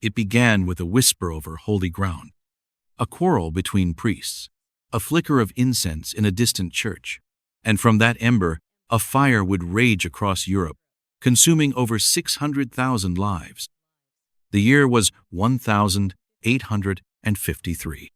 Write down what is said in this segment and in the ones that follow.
It began with a whisper over holy ground, a quarrel between priests, a flicker of incense in a distant church, and from that ember, a fire would rage across Europe, consuming over 600,000 lives. The year was 1853.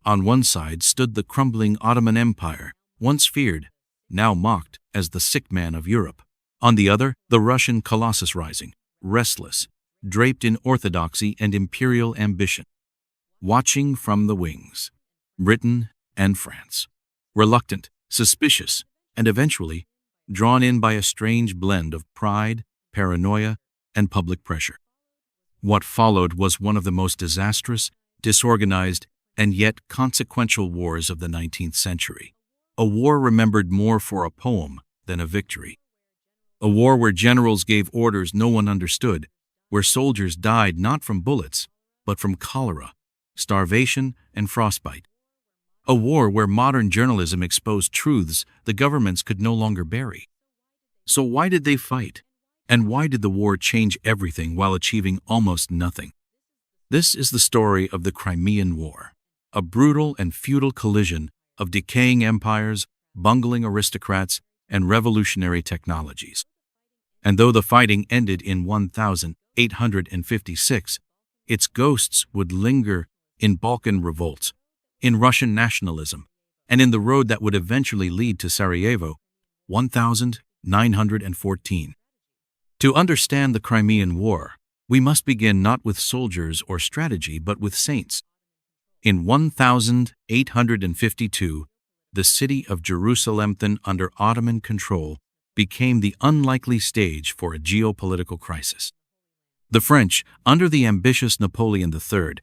On one side stood the crumbling Ottoman Empire, once feared, now mocked as the sick man of Europe. On the other, the Russian colossus rising, restless, draped in orthodoxy and imperial ambition. Watching from the wings, Britain and France, reluctant, suspicious, and eventually drawn in by a strange blend of pride, paranoia, and public pressure. What followed was one of the most disastrous, disorganized, and yet consequential wars of the 19th century. A war remembered more for a poem than a victory. A war where generals gave orders no one understood, where soldiers died not from bullets, but from cholera, starvation, and frostbite. A war where modern journalism exposed truths the governments could no longer bury. So why did they fight? And why did the war change everything while achieving almost nothing? This is the story of the Crimean War, a brutal and feudal collision of decaying empires, bungling aristocrats, and revolutionary technologies. And though the fighting ended in 1856, its ghosts would linger in Balkan revolts, in Russian nationalism, and in the road that would eventually lead to Sarajevo, 1914. To understand the Crimean War, we must begin not with soldiers or strategy, but with saints. In 1852, the city of Jerusalem, then under Ottoman control, became the unlikely stage for a geopolitical crisis. The French, under the ambitious Napoleon III,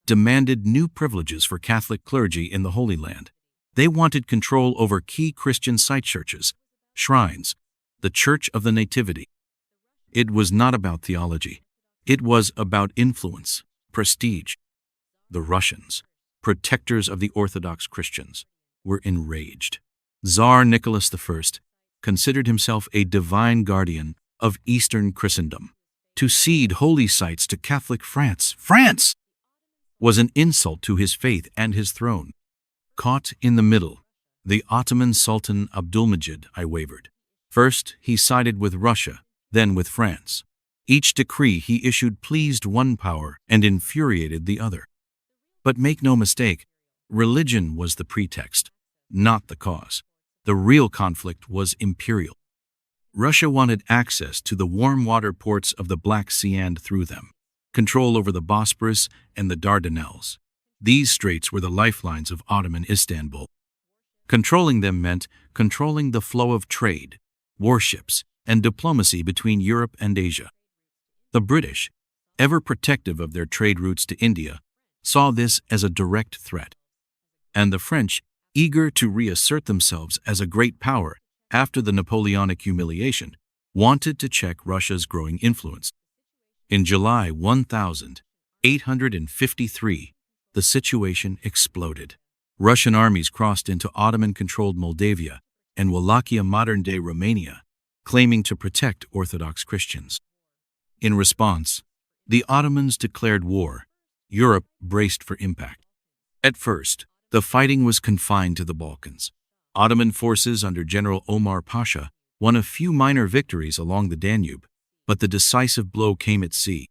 demanded new privileges for Catholic clergy in the Holy Land. They wanted control over key Christian site churches, shrines, the Church of the Nativity. It was not about theology. It was about influence, prestige. The Russians, protectors of the Orthodox Christians, were enraged. Tsar Nicholas I considered himself a divine guardian of Eastern Christendom. To cede holy sites to Catholic France was an insult to his faith and his throne. Caught in the middle, the Ottoman Sultan Abdulmajid I wavered. First, he sided with Russia, then with France. Each decree he issued pleased one power and infuriated the other. But make no mistake, religion was the pretext, not the cause. The real conflict was imperial. Russia wanted access to the warm water ports of the Black Sea and through them, control over the Bosporus and the Dardanelles. These straits were the lifelines of Ottoman Istanbul. Controlling them meant controlling the flow of trade, warships, and diplomacy between Europe and Asia. The British, ever protective of their trade routes to India, saw this as a direct threat. And the French, eager to reassert themselves as a great power after the Napoleonic humiliation, wanted to check Russia's growing influence. In July 1853, the situation exploded. Russian armies crossed into Ottoman-controlled Moldavia and Wallachia, modern-day Romania, claiming to protect Orthodox Christians. In response, the Ottomans declared war. Europe braced for impact. At first, the fighting was confined to the Balkans. Ottoman forces under General Omar Pasha won a few minor victories along the Danube, but the decisive blow came at sea.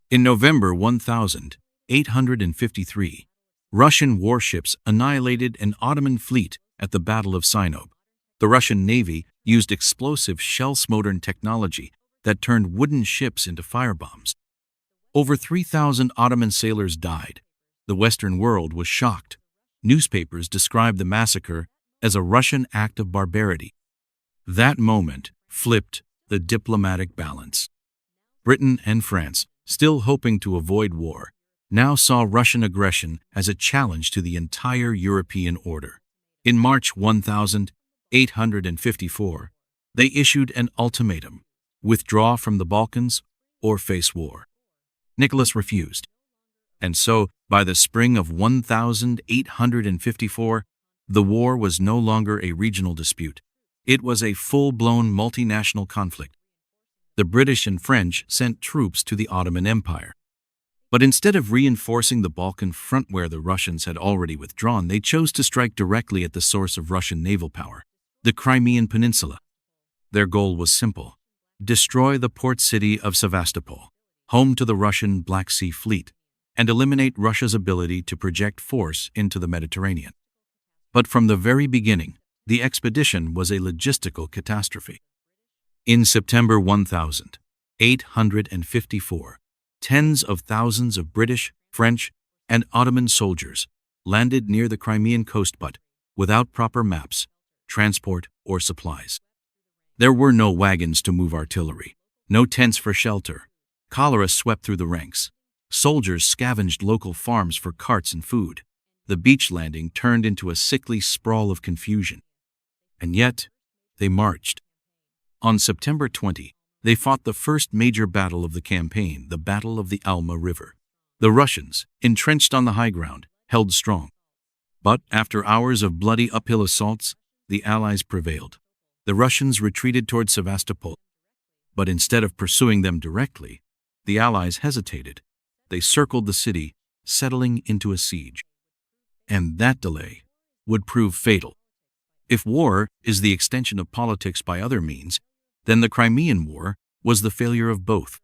In November 1853, Russian warships annihilated an Ottoman fleet at the Battle of Sinope. The Russian Navy used explosive shell-smoldering technology that turned wooden ships into firebombs. Over 3,000 Ottoman sailors died. The Western world was shocked. Newspapers described the massacre as a Russian act of barbarity. That moment flipped the diplomatic balance. Britain and France, still hoping to avoid war, now saw Russian aggression as a challenge to the entire European order. In March 1854, they issued an ultimatum: withdraw from the Balkans or face war. Nicholas refused. And so, by the spring of 1854, the war was no longer a regional dispute. It was a full-blown multinational conflict. The British and French sent troops to the Ottoman Empire. But instead of reinforcing the Balkan front where the Russians had already withdrawn, they chose to strike directly at the source of Russian naval power, the Crimean Peninsula. Their goal was simple: destroy the port city of Sevastopol, home to the Russian Black Sea Fleet, and eliminate Russia's ability to project force into the Mediterranean. But from the very beginning, the expedition was a logistical catastrophe. In September 1854, tens of thousands of British, French, and Ottoman soldiers landed near the Crimean coast, but without proper maps, transport, or supplies. There were no wagons to move artillery, no tents for shelter. Cholera swept through the ranks. Soldiers scavenged local farms for carts and food. The beach landing turned into a sickly sprawl of confusion. And yet, they marched. On September 20, they fought the first major battle of the campaign, the Battle of the Alma River. The Russians, entrenched on the high ground, held strong. But after hours of bloody uphill assaults, the Allies prevailed. The Russians retreated toward Sevastopol. But instead of pursuing them directly, the Allies hesitated. They circled the city, settling into a siege. And that delay would prove fatal. If war is the extension of politics by other means, then the Crimean War was the failure of both.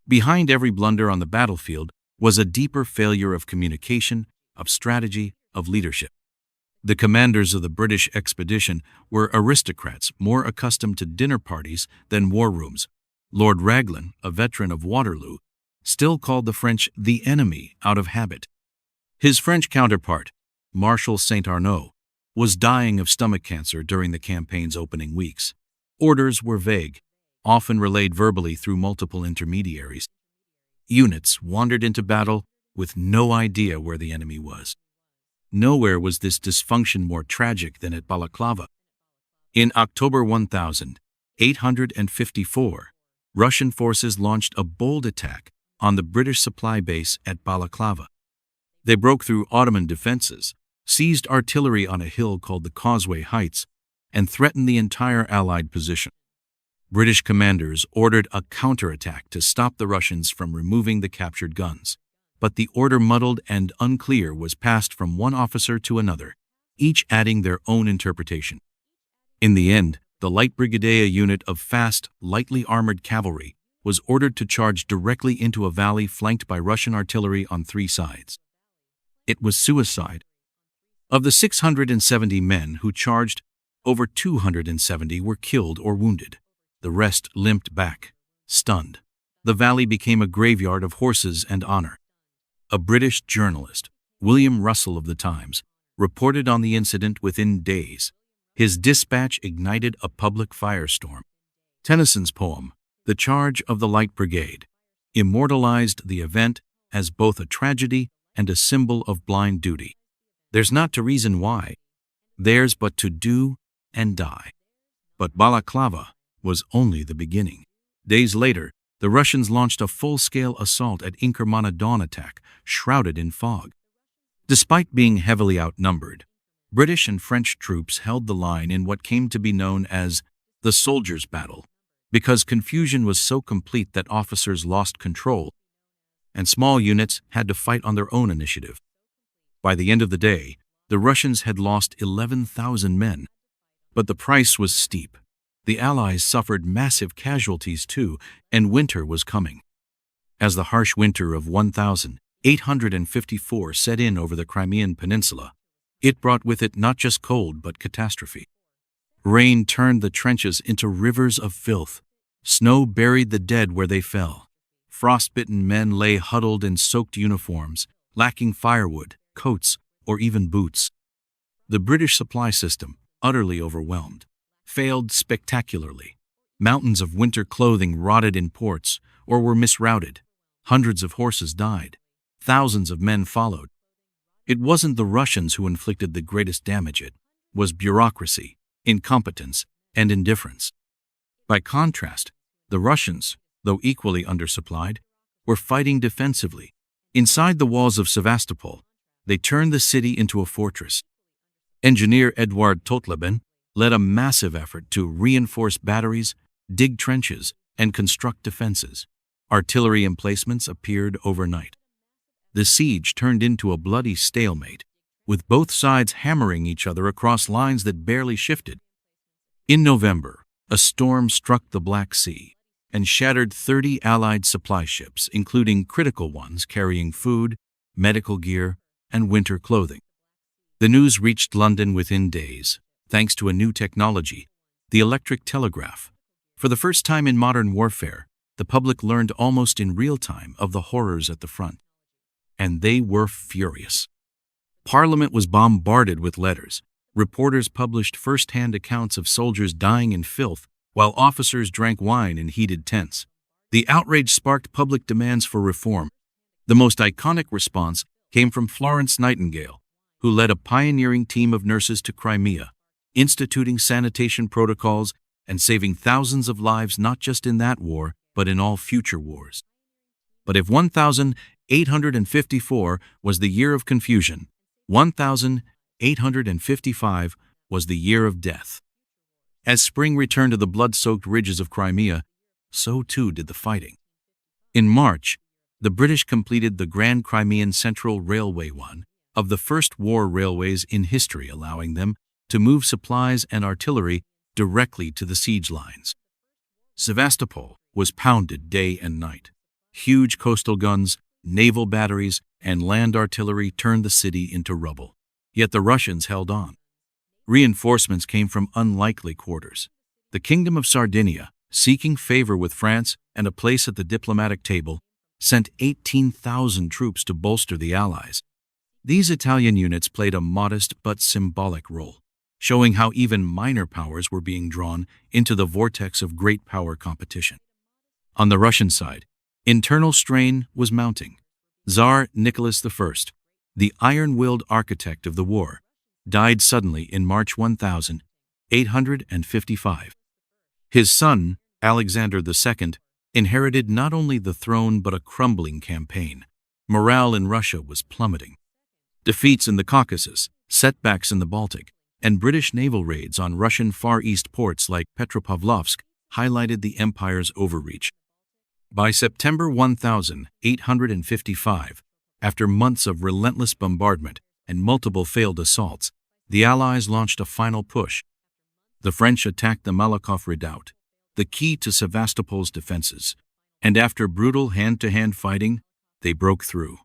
Behind every blunder on the battlefield was a deeper failure of communication, of strategy, of leadership. The commanders of the British expedition were aristocrats more accustomed to dinner parties than war rooms. Lord Raglan, a veteran of Waterloo, still called the French the enemy out of habit. His French counterpart, Marshal Saint Arnaud, was dying of stomach cancer during the campaign's opening weeks. Orders were vague, often relayed verbally through multiple intermediaries. Units wandered into battle with no idea where the enemy was. Nowhere was this dysfunction more tragic than at Balaklava. In October 1854, Russian forces launched a bold attack on the British supply base at Balaklava. They broke through Ottoman defenses, seized artillery on a hill called the Causeway Heights, and threatened the entire Allied position. British commanders ordered a counterattack to stop the Russians from removing the captured guns. But the order, muddled and unclear, was passed from one officer to another, each adding their own interpretation. In the end, the Light Brigade, a unit of fast, lightly armored cavalry, was ordered to charge directly into a valley flanked by Russian artillery on three sides. It was suicide. Of the 670 men who charged, over 270 were killed or wounded. The rest limped back, stunned. The valley became a graveyard of horses and honor. A British journalist, William Russell of the Times, reported on the incident within days. His dispatch ignited a public firestorm. Tennyson's poem, The Charge of the Light Brigade, immortalized the event as both a tragedy and a symbol of blind duty. There's not to reason why. There's but to do and die. But Balaklava was only the beginning. Days later, the Russians launched a full-scale assault at Inkerman, a dawn attack, shrouded in fog. Despite being heavily outnumbered, British and French troops held the line in what came to be known as the Soldiers' Battle, because confusion was so complete that officers lost control, and small units had to fight on their own initiative. By the end of the day, the Russians had lost 11,000 men. But the price was steep. The Allies suffered massive casualties too, and winter was coming. As the harsh winter of 1854 set in over the Crimean Peninsula, it brought with it not just cold but catastrophe. Rain turned the trenches into rivers of filth. Snow buried the dead where they fell. Frostbitten men lay huddled in soaked uniforms, lacking firewood, coats, or even boots. The British supply system, utterly overwhelmed, failed spectacularly. Mountains of winter clothing rotted in ports or were misrouted. Hundreds of horses died. Thousands of men followed. It wasn't the Russians who inflicted the greatest damage. It was bureaucracy, incompetence, and indifference. By contrast, the Russians, though equally undersupplied, were fighting defensively. Inside the walls of Sevastopol, they turned the city into a fortress. Engineer Eduard Totleben led a massive effort to reinforce batteries, dig trenches, and construct defenses. Artillery emplacements appeared overnight. the siege turned into a bloody stalemate, with both sides hammering each other across lines that barely shifted. In November, a storm struck the Black Sea and shattered 30 Allied supply ships, including critical ones carrying food, medical gear, and winter clothing. The news reached London within days, thanks to a new technology, the electric telegraph. For the first time in modern warfare, the public learned almost in real time of the horrors at the front. And they were furious. Parliament was bombarded with letters. Reporters published first-hand accounts of soldiers dying in filth, while officers drank wine in heated tents. The outrage sparked public demands for reform. The most iconic response came from Florence Nightingale, who led a pioneering team of nurses to Crimea, instituting sanitation protocols and saving thousands of lives not just in that war, but in all future wars. But if 1854 was the year of confusion, 1855 was the year of death. As spring returned to the blood-soaked ridges of Crimea, so too did the fighting. In March, the British completed the Grand Crimean Central Railway, one of the first war railways in history, allowing them to move supplies and artillery directly to the siege lines. Sevastopol was pounded day and night. Huge coastal guns, naval batteries, and land artillery turned the city into rubble. Yet the Russians held on. Reinforcements came from unlikely quarters. The Kingdom of Sardinia, seeking favor with France and a place at the diplomatic table, sent 18,000 troops to bolster the Allies. These Italian units played a modest but symbolic role, showing how even minor powers were being drawn into the vortex of great power competition. On the Russian side, internal strain was mounting. Tsar Nicholas I, the iron-willed architect of the war, died suddenly in March 1855. His son, Alexander II, inherited not only the throne but a crumbling campaign. Morale in Russia was plummeting. Defeats in the Caucasus, setbacks in the Baltic, and British naval raids on Russian Far East ports like Petropavlovsk highlighted the empire's overreach. By September 1855, after months of relentless bombardment and multiple failed assaults, the Allies launched a final push. The French attacked the Malakoff redoubt, the key to Sevastopol's defenses, and after brutal hand-to-hand fighting, they broke through.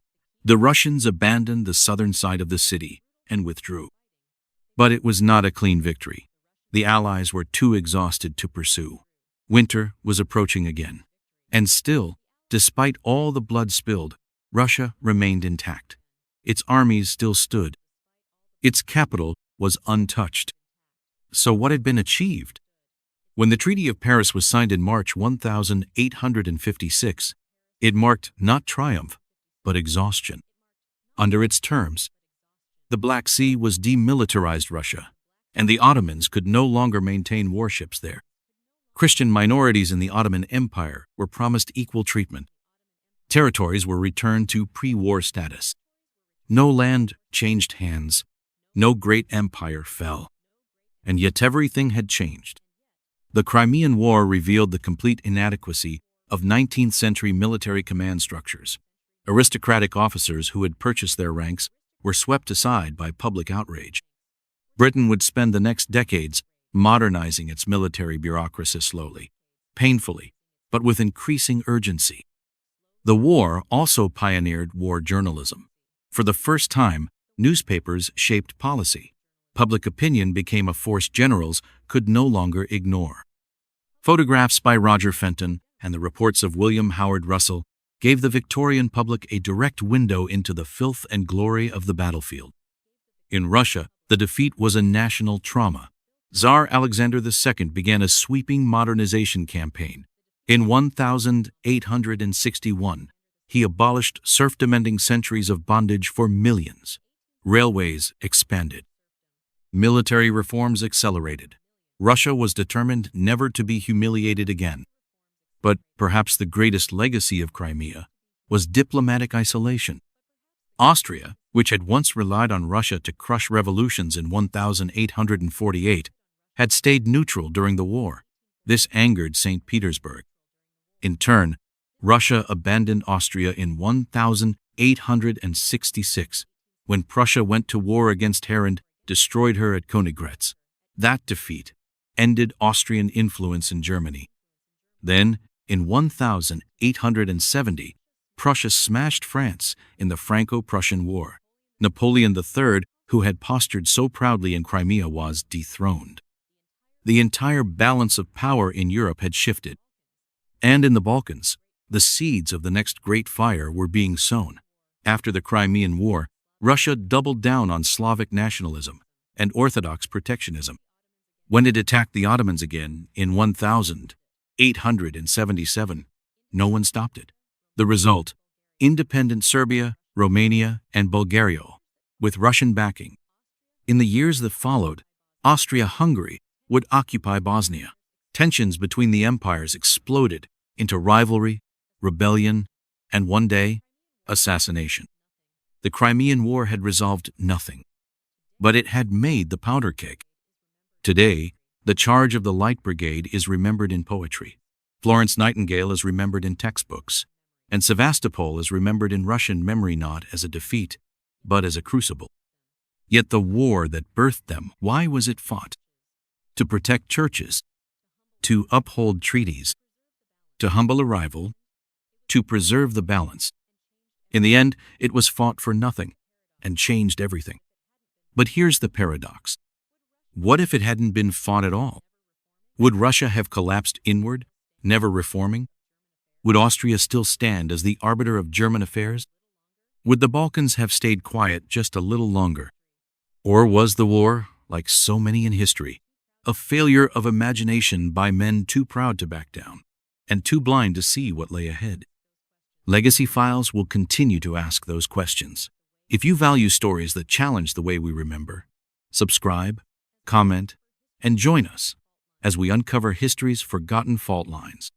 The Russians abandoned the southern side of the city and withdrew. But it was not a clean victory. The Allies were too exhausted to pursue. Winter was approaching again. And still, despite all the blood spilled, Russia remained intact. Its armies still stood. Its capital was untouched. So what had been achieved? When the Treaty of Paris was signed in March 1856, it marked not triumph, but exhaustion. Under its terms, the Black Sea was demilitarized Russia, and the Ottomans could no longer maintain warships there. Christian minorities in the Ottoman Empire were promised equal treatment. Territories were returned to pre-war status. No land changed hands. No great empire fell. And yet everything had changed. The Crimean War revealed the complete inadequacy of 19th-century military command structures. Aristocratic officers who had purchased their ranks were swept aside by public outrage. Britain would spend the next decades modernizing its military bureaucracy slowly, painfully, but with increasing urgency. The war also pioneered war journalism. For the first time, newspapers shaped policy. Public opinion became a force generals could no longer ignore. Photographs by Roger Fenton and the reports of William Howard Russell gave the Victorian public a direct window into the filth and glory of the battlefield. In Russia, the defeat was a national trauma. Tsar Alexander II began a sweeping modernization campaign. In 1861, he abolished serfdom-ending centuries of bondage for millions. Railways expanded. Military reforms accelerated. Russia was determined never to be humiliated again. But perhaps the greatest legacy of Crimea was diplomatic isolation. Austria, which had once relied on Russia to crush revolutions in 1848, had stayed neutral during the war. This angered St. Petersburg. In turn, Russia abandoned Austria in 1866, when Prussia went to war against her and destroyed her at Königgrätz. That defeat ended Austrian influence in Germany. Then, in 1870, Prussia smashed France in the Franco-Prussian War. Napoleon III, who had postured so proudly in Crimea, was dethroned. The entire balance of power in Europe had shifted. And in the Balkans, the seeds of the next great fire were being sown. After the Crimean War, Russia doubled down on Slavic nationalism and Orthodox protectionism. When it attacked the Ottomans again in 1877, no one stopped it. The result: independent Serbia, Romania, and Bulgaria, with Russian backing. In the years that followed, Austria-Hungary would occupy Bosnia. Tensions between the empires exploded into rivalry, rebellion, and one day, assassination. The Crimean War had resolved nothing, but it had made the powder keg. Today, the charge of the Light Brigade is remembered in poetry. Florence Nightingale is remembered in textbooks, and Sevastopol is remembered in Russian memory not as a defeat, but as a crucible. Yet the war that birthed them, why was it fought? To protect churches, to uphold treaties, to humble a rival, to preserve the balance. In the end, it was fought for nothing and changed everything. But here's the paradox. What if it hadn't been fought at all? Would Russia have collapsed inward, never reforming? Would Austria still stand as the arbiter of German affairs? Would the Balkans have stayed quiet just a little longer? Or was the war, like so many in history, a failure of imagination by men too proud to back down and too blind to see what lay ahead? Legacy Files will continue to ask those questions. If you value stories that challenge the way we remember, subscribe, comment, and join us as we uncover history's forgotten fault lines.